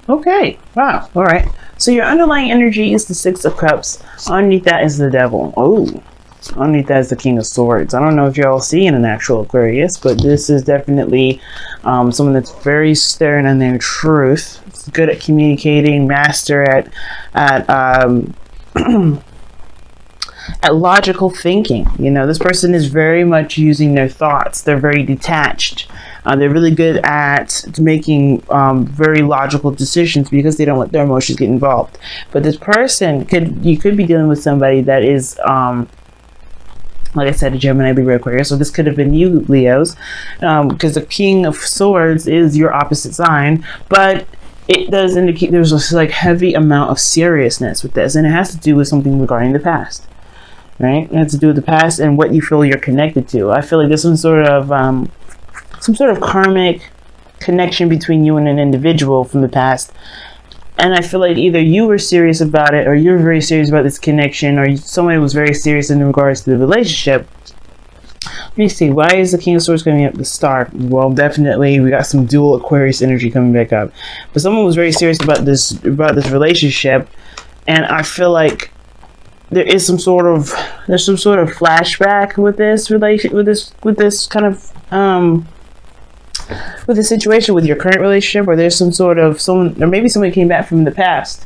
Okay. Wow. All right. So your underlying energy is the Six of Cups. Underneath that is the Devil. Oh. Underneath that is the King of Swords. I don't know if you're all seeing an actual Aquarius, but this is definitely someone that's very stern on their truth. It's good at communicating, master at at logical thinking. You know, this person is very much using their thoughts. They're very detached. They're really good at making very logical decisions because they don't let their emotions get involved. But this person you could be dealing with somebody that is like I said, a Gemini, Libra, Aquarius. So this could have been you, Leos, because the King of Swords is your opposite sign, but it does indicate there's a like heavy amount of seriousness with this, and it has to do with something regarding the past, right? It has to do with the past and what you feel you're connected to. I feel like there's some sort of karmic connection between you and an individual from the past. And I feel like either you were serious about it, or you're very serious about this connection, or somebody was very serious in regards to the relationship. Let me see. Why is the King of Swords coming up? The Star. Well, definitely we got some dual Aquarius energy coming back up. But someone was very serious about this relationship, and I feel like there's some sort of flashback with this relation, with this kind of with the situation with your current relationship, or there's some sort of someone, or maybe somebody came back from the past.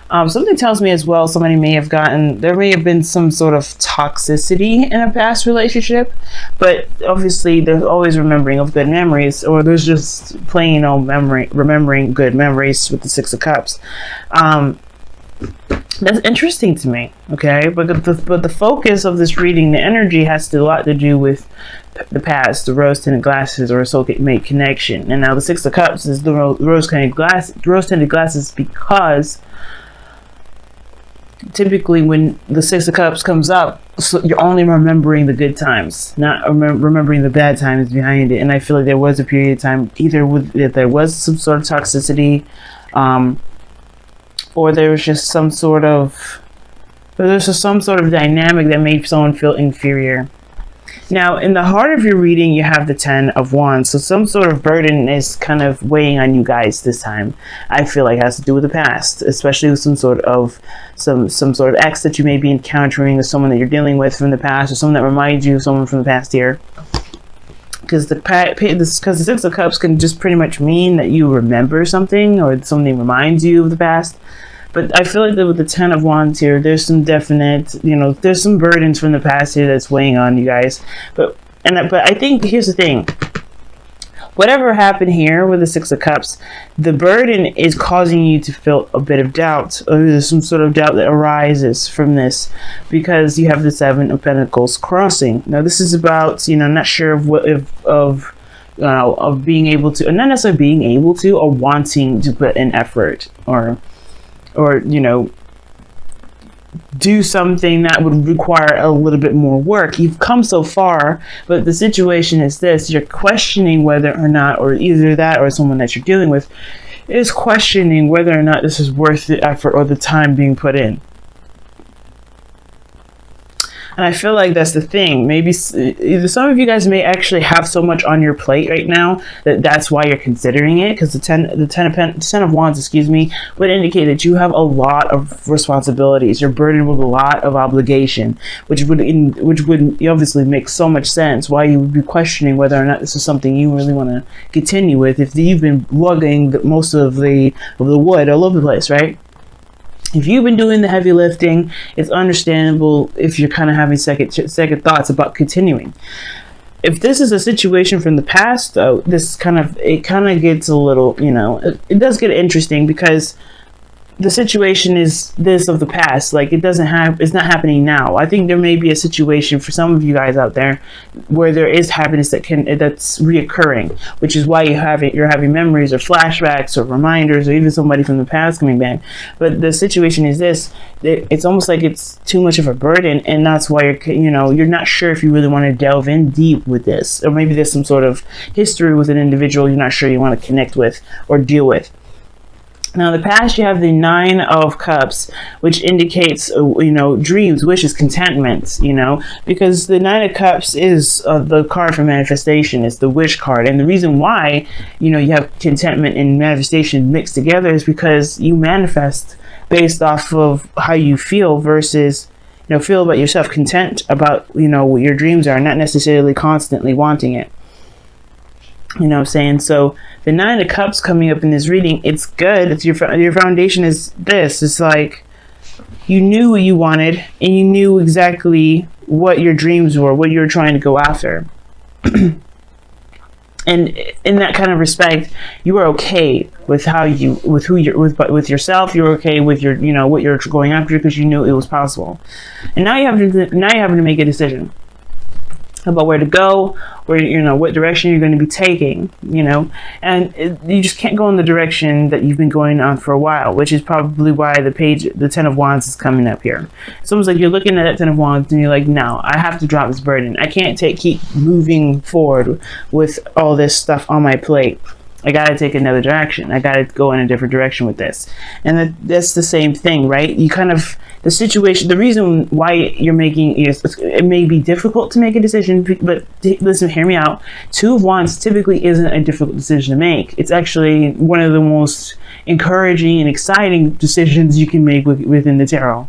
Something tells me as well there may have been some sort of toxicity in a past relationship, but obviously there's always remembering of good memories, or there's just plain old remembering good memories with the Six of Cups. That's interesting to me, okay? But the focus of this reading, the energy, has a lot to do with the past, the rose-tinted glasses, or a soulmate connection. And now the Six of Cups is the rose-tinted glasses, because typically when the Six of Cups comes up, so you're only remembering the good times, not remembering the bad times behind it. And I feel like there was a period of time, either that there was some sort of toxicity, or there was just some sort of dynamic that made someone feel inferior. Now, in the heart of your reading, you have the Ten of Wands. So some sort of burden is kind of weighing on you guys this time. I feel like it has to do with the past, especially with some sort of ex that you may be encountering, or someone that you're dealing with from the past, or someone that reminds you of someone from the past year. Because the Six of Cups can just pretty much mean that you remember something, or something reminds you of the past. But I feel like that with the Ten of Wands here, there's some definite, there's some burdens from the past here that's weighing on you guys. But I think here's the thing. Whatever happened here with the Six of Cups, the burden is causing you to feel a bit of doubt, or there's some sort of doubt that arises from this, because you have the Seven of Pentacles crossing. Now this is about, not sure of being able to, not necessarily being able to, or wanting to put in effort, or do something that would require a little bit more work. You've come so far, but the situation is this: you're questioning whether or not, or either that or someone that you're dealing with is questioning whether or not this is worth the effort or the time being put in. And I feel like that's the thing. Maybe either some of you guys may actually have so much on your plate right now that's why you're considering it. Because the ten of Wands, would indicate that you have a lot of responsibilities. You're burdened with a lot of obligation, which would obviously make so much sense why you would be questioning whether or not this is something you really want to continue with. If you've been lugging most of the wood all over the place, right? If you've been doing the heavy lifting, it's understandable if you're kind of having second thoughts about continuing. If this is a situation from the past, though, it kind of gets a little, it does get interesting, because the situation is this of the past. Like, it's not happening now. I think there may be a situation for some of you guys out there where there is happiness that's reoccurring, which is why you're having memories or flashbacks or reminders, or even somebody from the past coming back. But the situation is this: it's almost like it's too much of a burden, and that's why you're not sure if you really want to delve in deep with this, or maybe there's some sort of history with an individual you're not sure you want to connect with or deal with. Now, in the past, you have the Nine of Cups, which indicates, dreams, wishes, contentment, because the Nine of Cups is the card for manifestation. It's the wish card. And the reason why, you have contentment and manifestation mixed together is because you manifest based off of how you feel versus, feel about yourself, content about, what your dreams are, not necessarily constantly wanting it. You know what I'm saying? So the Nine of Cups coming up in this reading, it's good. It's your foundation is this. It's like you knew what you wanted and you knew exactly what your dreams were, what you were trying to go after. And in that kind of respect, you were okay with with yourself. You were okay with your, what you're going after because you knew it was possible. And now you have to make a decision about where to go, where, what direction you're going to be taking, and you just can't go in the direction that you've been going on for a while, which is probably why the Ten of Wands is coming up here. It's almost like you're looking at that Ten of Wands and you're like, no, I have to drop this burden. I can't keep moving forward with all this stuff on my plate. I got to take another direction. I got to go in a different direction with this. And that's the same thing, right? You kind of, the situation, the reason why you're making, it may be difficult to make a decision, but listen, hear me out. Two of Wands typically isn't a difficult decision to make. It's actually one of the most encouraging and exciting decisions you can make within the tarot.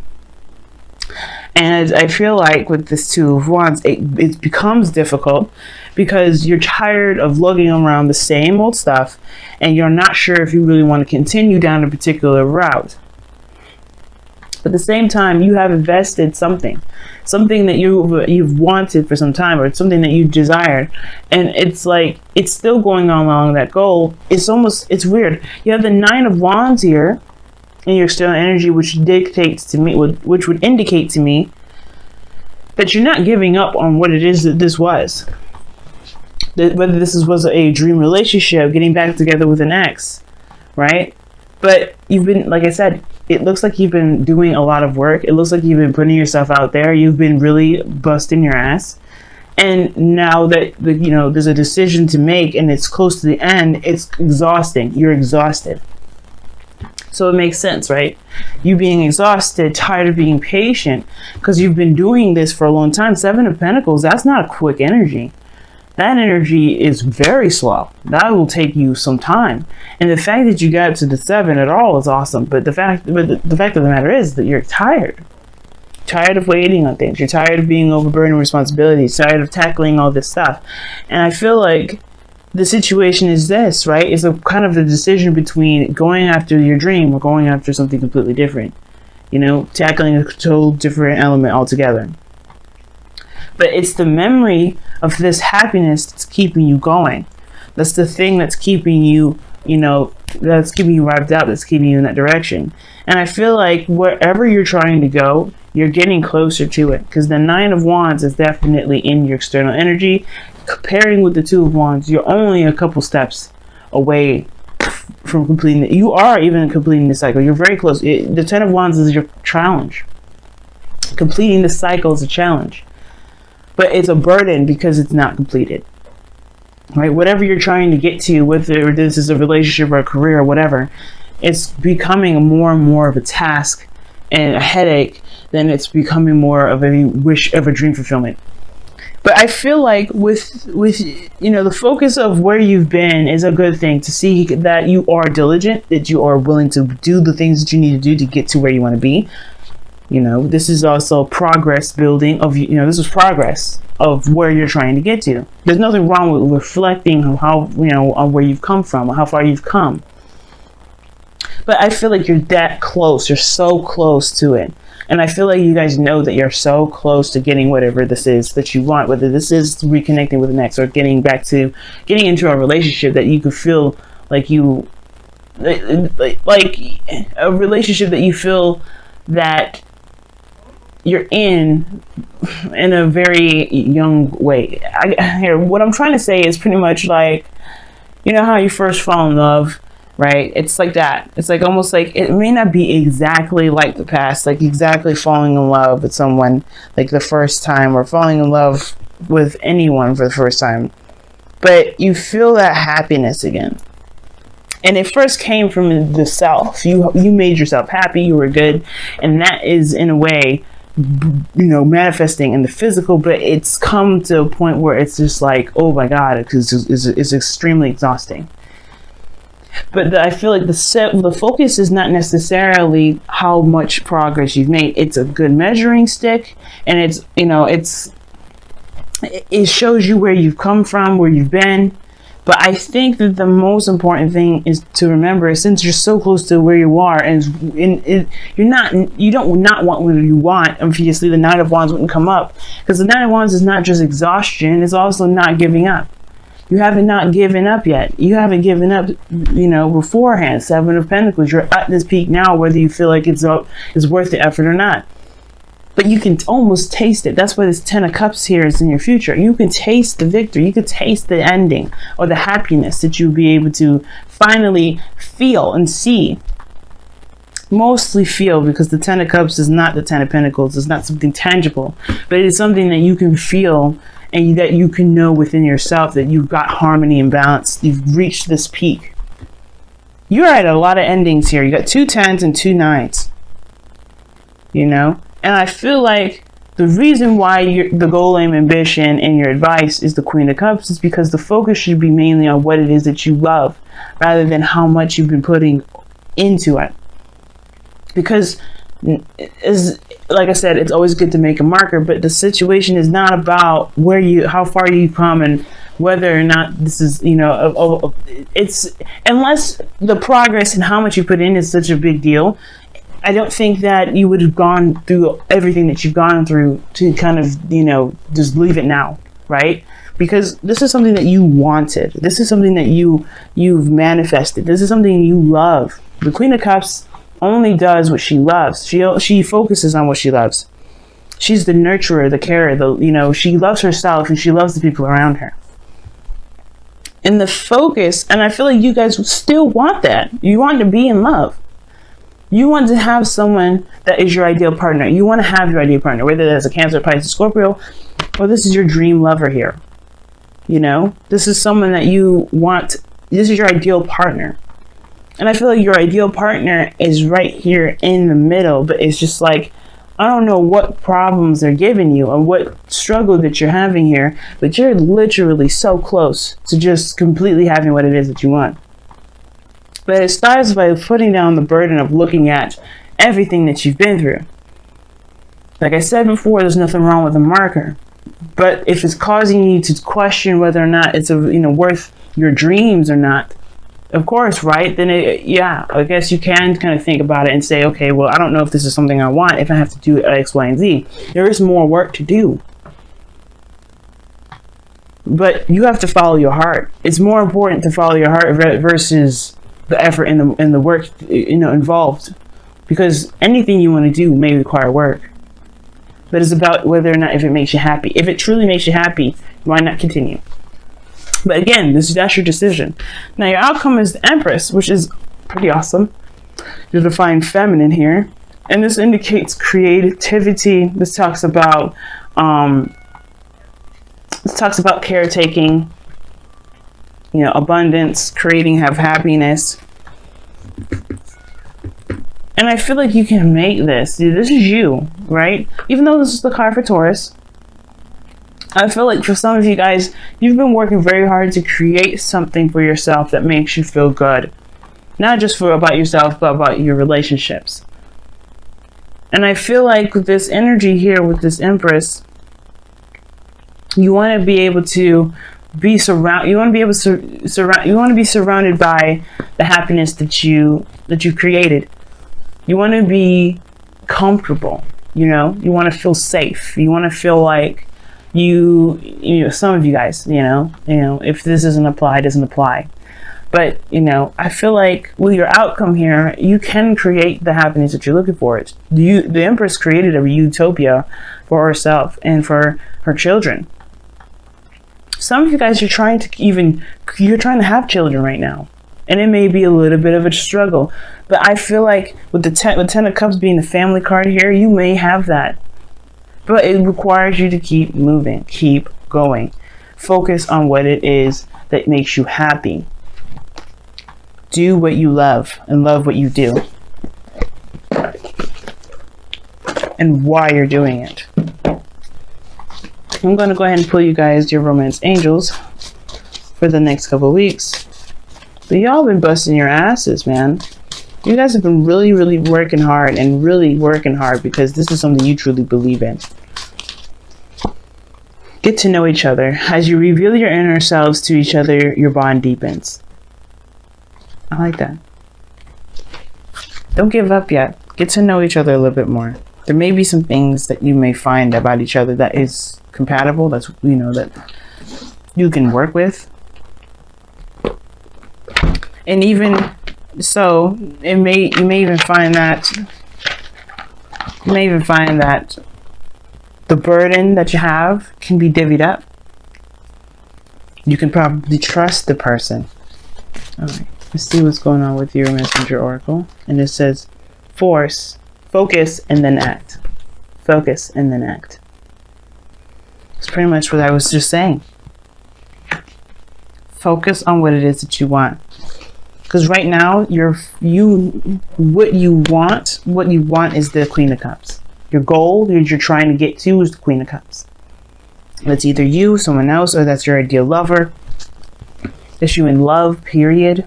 And I feel like with this Two of Wands, it becomes difficult because you're tired of lugging around the same old stuff and you're not sure if you really want to continue down a particular route. But at the same time, you have invested something that you've wanted for some time, or something that you desired, and it's like it's still going on along that goal. It's weird. You have the Nine of Wands here in your external energy, which dictates to me, which would indicate to me that you're not giving up on what it is that this was. Whether this was a dream relationship, getting back together with an ex, right? But you've been, like I said, it looks like you've been doing a lot of work. It looks like you've been putting yourself out there. You've been really busting your ass. And now that, there's a decision to make and it's close to the end, it's exhausting. You're exhausted. So it makes sense, right? You being exhausted, tired of being patient, because you've been doing this for a long time. Seven of Pentacles, that's not a quick energy. That energy is very slow. That will take you some time. And the fact that you got to the Seven at all is awesome. But the fact of the matter is that you're tired. Tired of waiting on things. You're tired of being overburdened with responsibilities. Tired of tackling all this stuff. And I feel like the situation is this, right? It's a kind of the decision between going after your dream or going after something completely different. Tackling a total different element altogether. But it's the memory of this happiness that's keeping you going. That's the thing that's keeping you, that's keeping you revved up, that's keeping you in that direction. And I feel like wherever you're trying to go, you're getting closer to it. Because the Nine of Wands is definitely in your external energy. Comparing with the Two of Wands, you're only a couple steps away from completing it. You are even completing the cycle. You're very close. The Ten of Wands is your challenge. Completing the cycle is a challenge. But it's a burden because it's not completed, right? Whatever you're trying to get to, whether this is a relationship or a career or whatever, it's becoming more and more of a task and a headache than it's becoming more of a wish of a dream fulfillment. But I feel like with the focus of where you've been is a good thing, to see that you are diligent, that you are willing to do the things that you need to do to get to where you want to be. This is also progress building of, this is progress of where you're trying to get to. There's nothing wrong with reflecting on how, on where you've come from, or how far you've come. But I feel like you're that close. You're so close to it. And I feel like you guys know that you're so close to getting whatever this is that you want, whether this is reconnecting with an ex or getting into a relationship that you could feel like like a relationship that you feel that you're in a very young way. What I'm trying to say is pretty much like, how you first fall in love, right? It's like that. It's like almost like it may not be exactly like the past, like exactly falling in love with someone like the first time, or falling in love with anyone for the first time, but you feel that happiness again. And it first came from the self. You made yourself happy, you were good, and that is in a way, manifesting in the physical, but it's come to a point where it's just like, oh my God, it's extremely exhausting. But I feel like the focus is not necessarily how much progress you've made. It's a good measuring stick, and it shows you where you've come from, where you've been. But I think that the most important thing is to remember, since you're so close to where you are, and you don't want what you want. Obviously, the Nine of Wands wouldn't come up, because the Nine of Wands is not just exhaustion; it's also not giving up. You haven't not given up yet. You haven't given up, beforehand. Seven of Pentacles. You're at this peak now, whether you feel like it's worth the effort or not. But you can almost taste it. That's why this Ten of Cups here is in your future. You can taste the victory. You can taste the ending, or the happiness that you'll be able to finally feel and see. Mostly feel, because the Ten of Cups is not the Ten of Pentacles. It's not something tangible, but it is something that you can feel, and that you can know within yourself that you've got harmony and balance. You've reached this peak. You're at a lot of endings here. You got 2 10s and 2 9s. And I feel like the reason why the goal, aim, ambition, and your advice is the Queen of Cups is because the focus should be mainly on what it is that you love, rather than how much you've been putting into it. Because, like I said, it's always good to make a marker, but the situation is not about how far you've come and whether or not this is, it's, unless the progress and how much you put in is such a big deal. I don't think that you would have gone through everything that you've gone through to kind of, just leave it now, right? Because this is something that you wanted. This is something that you've manifested. This is something you love. The Queen of Cups only does what she loves. She focuses on what she loves. She's the nurturer, the carer, she loves herself and she loves the people around her. And the focus, and I feel like you guys still want that. You want to be in love. You want to have someone that is your ideal partner. You want to have your ideal partner, whether that's a Cancer, Pisces, Scorpio, or this is your dream lover here. This is someone that you want. This is your ideal partner. And I feel like your ideal partner is right here in the middle, but it's just like, I don't know what problems they're giving you or what struggle that you're having here, but you're literally so close to just completely having what it is that you want. But it starts by putting down the burden of looking at everything that you've been through. Like I said before, there's nothing wrong with a marker. But if it's causing you to question whether or not it's worth your dreams or not, of course, right? Then I guess you can kind of think about it and say, okay, well, I don't know if this is something I want, if I have to do X, Y, and Z. There is more work to do. But you have to follow your heart. It's more important to follow your heart versus the effort and the work involved, because anything you want to do may require work, but it's about whether or not if it makes you happy. If it truly makes you happy, why not continue? But again, that's your decision. Now your outcome is the Empress, which is pretty awesome. You're divine feminine here, and this indicates creativity. This talks about caretaking, abundance, creating, have happiness. And I feel like you can make this. This is you, right? Even though this is the card for Taurus, I feel like for some of you guys, you've been working very hard to create something for yourself that makes you feel good. Not just about yourself, but about your relationships. And I feel like with this energy here, with this Empress, you want to be able to be surrounded. You want to be able to you want to be surrounded by the happiness that you created. You want to be comfortable. You want to feel safe. You want to feel like some of you guys, if this doesn't apply, it doesn't apply. But I feel like with your outcome here, you can create the happiness that you're looking for. The Empress created a utopia for herself and for her children. Some of you guys, you're trying to have children right now, and it may be a little bit of a struggle. But I feel like with the Ten of Cups being the family card here, you may have that. But it requires you to keep moving, keep going. Focus on what it is that makes you happy. Do what you love and love what you do. And why you're doing it. I'm going to go ahead and pull you guys your romance angels for the next couple of weeks. But y'all been busting your asses, man. You guys have been really, really working hard and really working hard because this is something you truly believe in. Get to know each other. As you reveal your inner selves to each other, your bond deepens. I like that. Don't give up yet. Get to know each other a little bit more. There may be some things that you may find about each other that is compatible, that's, you know, that you can work with. And even so, you may even find that the burden that you have can be divvied up. You can probably trust the person. All right, let's see what's going on with your messenger oracle. And it says, focus, and then act. Focus, and then act. It's pretty much what I was just saying. Focus on what it is that you want. Because right now, what you want is the Queen of Cups. Your goal that you're trying to get to is the Queen of Cups. That's either you, someone else, or that's your ideal lover. That's you in love, period.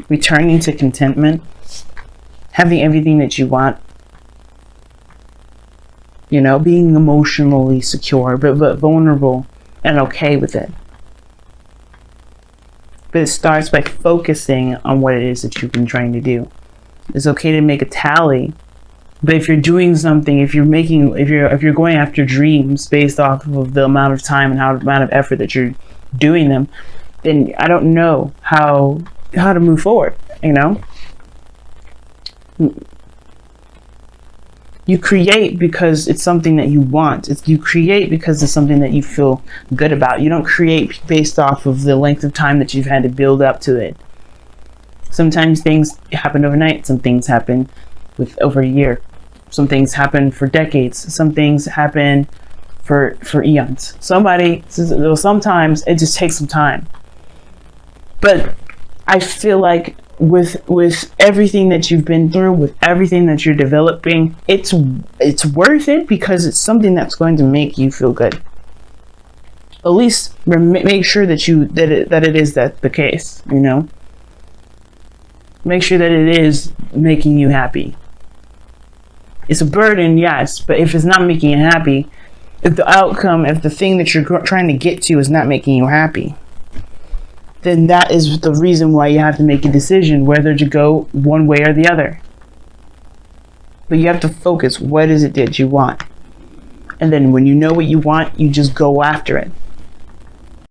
Returning to contentment. Having everything that you want. You know, being emotionally secure, but vulnerable and okay with it. But it starts by focusing on what it is that you've been trying to do. It's okay to make a tally, but if you're doing something, if you're going after dreams based off of the amount of time and the amount of effort that you're doing them, then I don't know how to move forward. You know, you create because it's something that you want. You create because it's something that you feel good about. You don't create based off of the length of time that you've had to build up to it. Sometimes things happen overnight. Some things happen with over a year. Some things happen for decades. Some things happen for eons. Sometimes it just takes some time. But I feel like with everything that you've been through, with everything that you're developing, it's worth it because it's something that's going to make you feel good. At least make sure that it is the case, you know. Make sure that it is making you happy. It's a burden, yes, but if it's not making you happy, if the thing that you're trying to get to is not making you happy, then that is the reason why you have to make a decision whether to go one way or the other. But you have to focus. What is it that you want? And then when you know what you want, you just go after it.